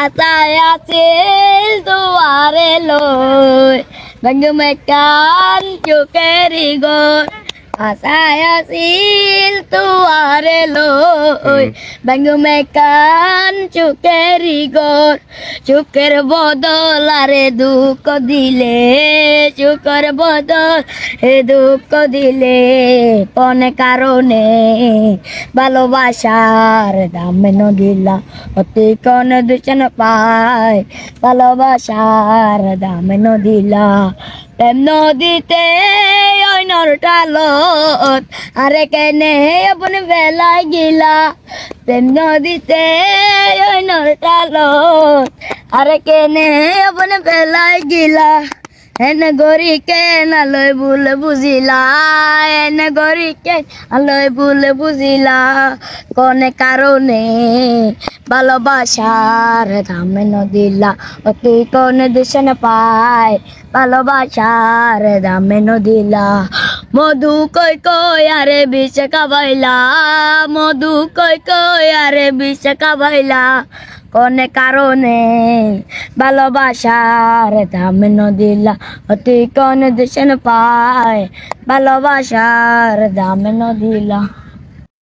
আশায় আছিল দুয়ারে লই ভাঙ্গ মেকান চোখেরি গোর আশায় আছিল দুয়ারে লই ভাঙ্গ মেকান চোখেরি গোর চোখের বদল আরে দুঃখ দিলে চোখের বদল দুঃখ দিলে কোন কারণে ভালোবাসার দাম নদিলা অতি কোন দূষণ পায় ভালোবাসার দাম নদিলা প্রেম নদীতে ওই নরটালত আরে কেনে আপন বেলায় গিলা প্রেম নদীতে ওই নরটালত আরে কেনে আপন বেলায় গিলা এনে গরি কে নালয় ভুল বুঝিলা এনে গরি কে নালয় ভুল বুঝিলা কোন কারণে ভালোবাসার দাম নদিলা অতি কোন দূষণ পায় ভালোবাসার দাম নদিলা মধু কই কই আরে বিষ খাবাইলা মধু কই কই আরে বিষ খাবাইলা কোন কারণে ভালোবাসার দাম নদিলা অতি কোন দূষণ পায় ভালোবাসার দাম নদিলা।